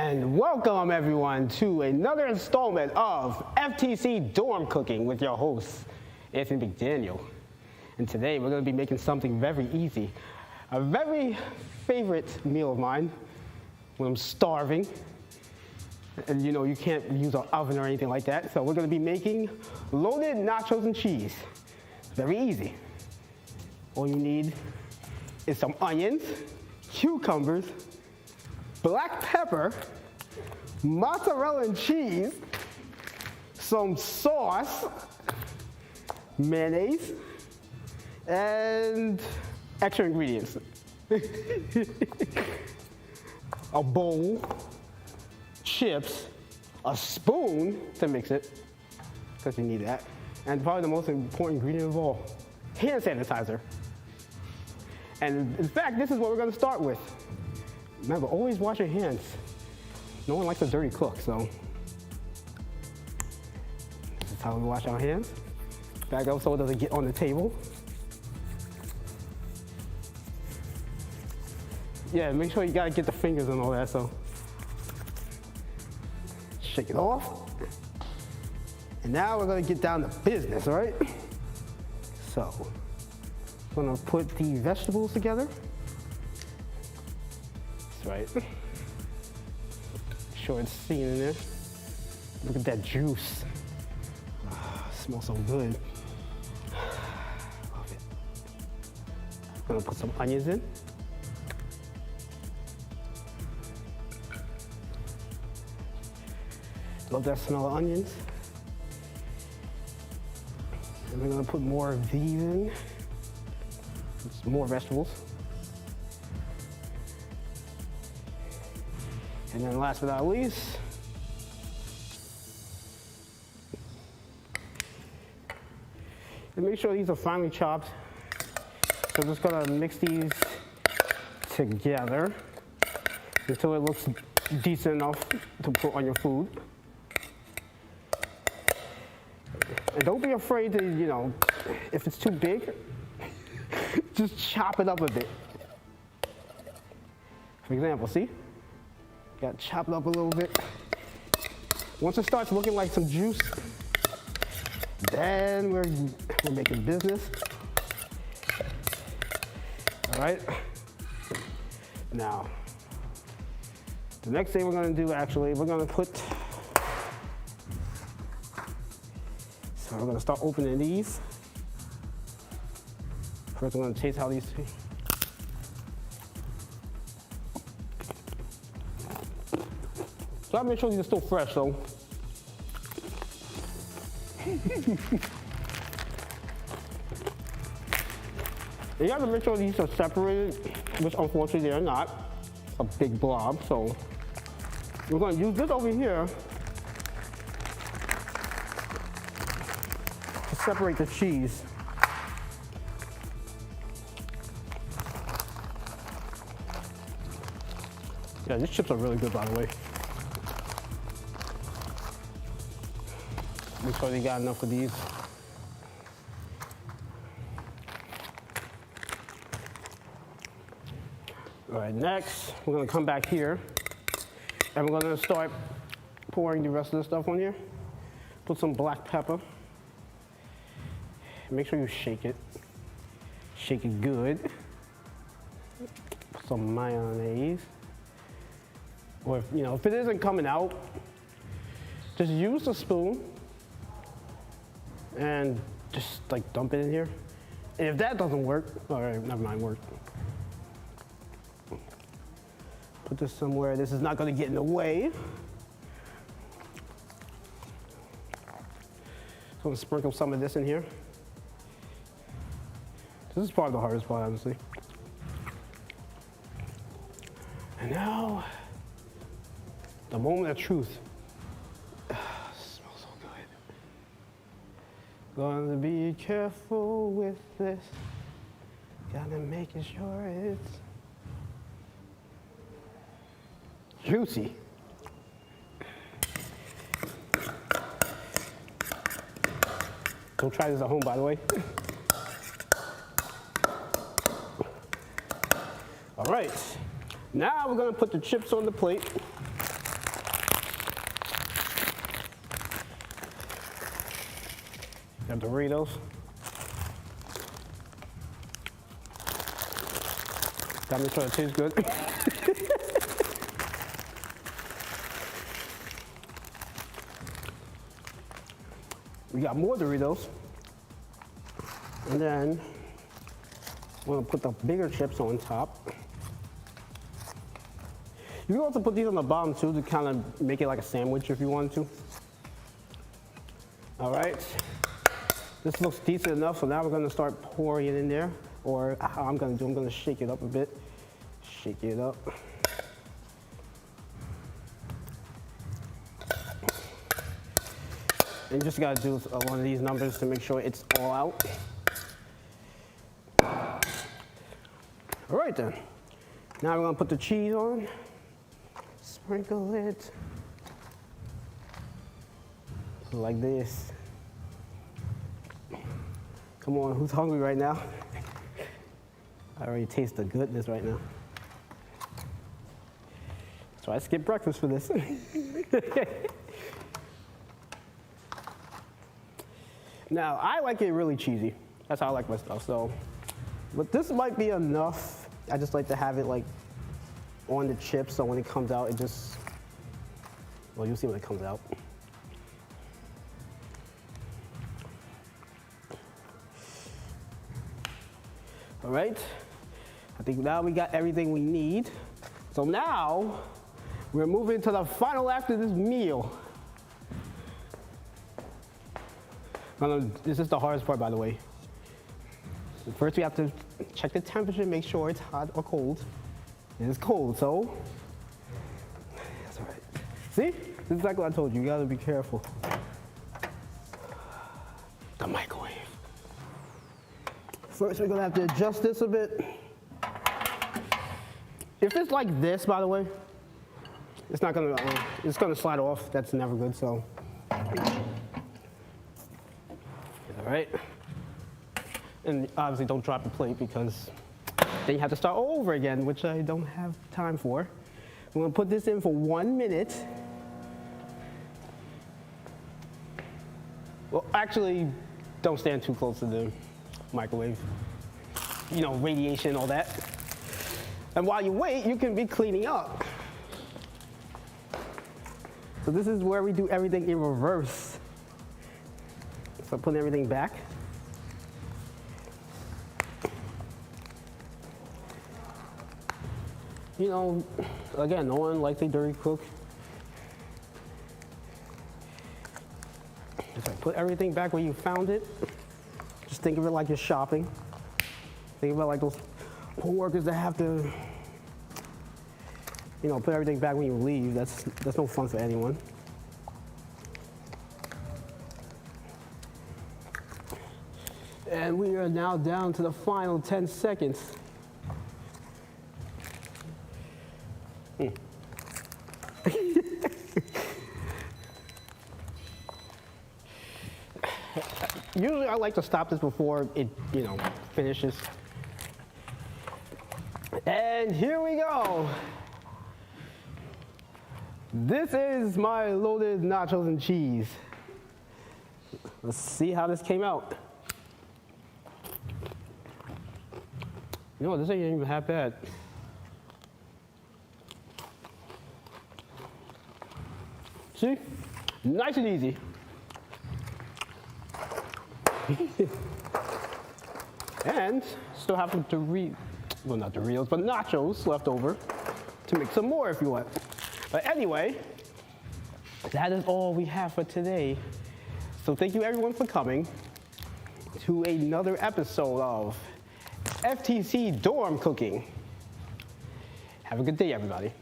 And welcome everyone to another installment of FTC Dorm Cooking with your host, Anthony McDaniel. And today we're going to be making something very easy. A very favorite meal of mine when I'm starving. And you know, you can't use an oven or anything like that. So we're going to be making loaded nachos and cheese. Very easy. All you need is some onions, cucumbers, black pepper, mozzarella and cheese, some sauce, mayonnaise, and extra ingredients. A bowl, chips, a spoon to mix it, because you need that, and probably the most important ingredient of all, hand sanitizer. And in fact, this is what we're going to start with. Remember, always wash your hands. No one likes a dirty cook, so this is how we wash our hands. Back up so it doesn't get on the table. Yeah, make sure you gotta get the fingers and all that, so shake it off. And now we're gonna get down to business, all right? So, I'm gonna put the vegetables together. Right. Make sure it's seen in there. Look at that juice. Smells so good. Love it. I'm gonna put some onions in. Love that smell of onions. And we're gonna put more of these in. Some more vegetables. And then last but not least, and make sure these are finely chopped. So I'm just gonna mix these together until it looks decent enough to put on your food. And don't be afraid to, you know, if it's too big, just chop it up a bit. For example, see? Got to chop it up a little bit. Once it starts looking like some juice, then we're making business. All right. Now, the next thing we're going to do, actually, we're going to put. So we're going to start opening these. First, I'm going to taste how these. So I make sure these are still fresh, though. You have to make sure these are separated, which unfortunately they're not. A big blob, so we're going to use this over here to separate the cheese. Yeah, these chips are really good, by the way. Make sure they got enough of these. All right, next, we're gonna come back here and we're gonna start pouring the rest of the stuff on here. Put some black pepper. Make sure you shake it. Shake it good. Put some mayonnaise. Or if it isn't coming out, just use a spoon and just like dump it in here. And if that doesn't work, all right, never mind, work. Put this somewhere. This is not gonna get in the way. So I'm gonna sprinkle some of this in here. This is probably the hardest part, honestly. And now, the moment of truth. Smells so good. Gonna be careful with this. Gotta make sure it's juicy. Don't try this at home, by the way. All right, now we're gonna put the chips on the plate. Got Doritos. Gotta make sure it tastes good. We got more Doritos. And then we're gonna put the bigger chips on top. You can also put these on the bottom too to kind of make it like a sandwich if you want to. All right, this looks decent enough, so now we're gonna start pouring it in there. Or how I'm gonna shake it up a bit. Shake it up. And you just gotta do one of these numbers to make sure it's all out. All right then. Now we're gonna put the cheese on. Sprinkle it. Like this. Come on, who's hungry right now? I already taste the goodness right now. So I skipped breakfast for this. Now, I like it really cheesy. That's how I like my stuff, so. But this might be enough. I just like to have it like on the chips, so when it comes out, it just, well, you'll see when it comes out. All right, I think now we got everything we need. So now, we're moving to the final act of this meal. This is the hardest part, by the way. So first, we have to check the temperature, make sure it's hot or cold. It is cold, so that's all right. See? This is exactly what I told you. You gotta be careful. The microwave. First, we're gonna have to adjust this a bit. If it's like this, by the way, it's not gonna, it's gonna slide off. That's never good, so. All right. And obviously don't drop the plate because then you have to start all over again, which I don't have time for. I'm gonna put this in for 1 minute. Well, actually, don't stand too close to the microwave. You know, radiation, all that. And while you wait, you can be cleaning up. So this is where we do everything in reverse. So putting everything back. You know, again, no one likes a dirty cook. Just like put everything back where you found it. Just think of it like you're shopping. Think about like those poor workers that have to, you know, put everything back when you leave. That's no fun for anyone. And we are now down to the final 10 seconds. Usually I like to stop this before it, you know, finishes. And here we go. This is my loaded nachos and cheese. Let's see how this came out. You know what, this ain't even half bad. See? Nice and easy. And still have some well, not Doritos, but nachos left over to make some more if you want. But anyway, that is all we have for today. So thank you everyone for coming to another episode of FTC Dorm Cooking. Have a good day, everybody.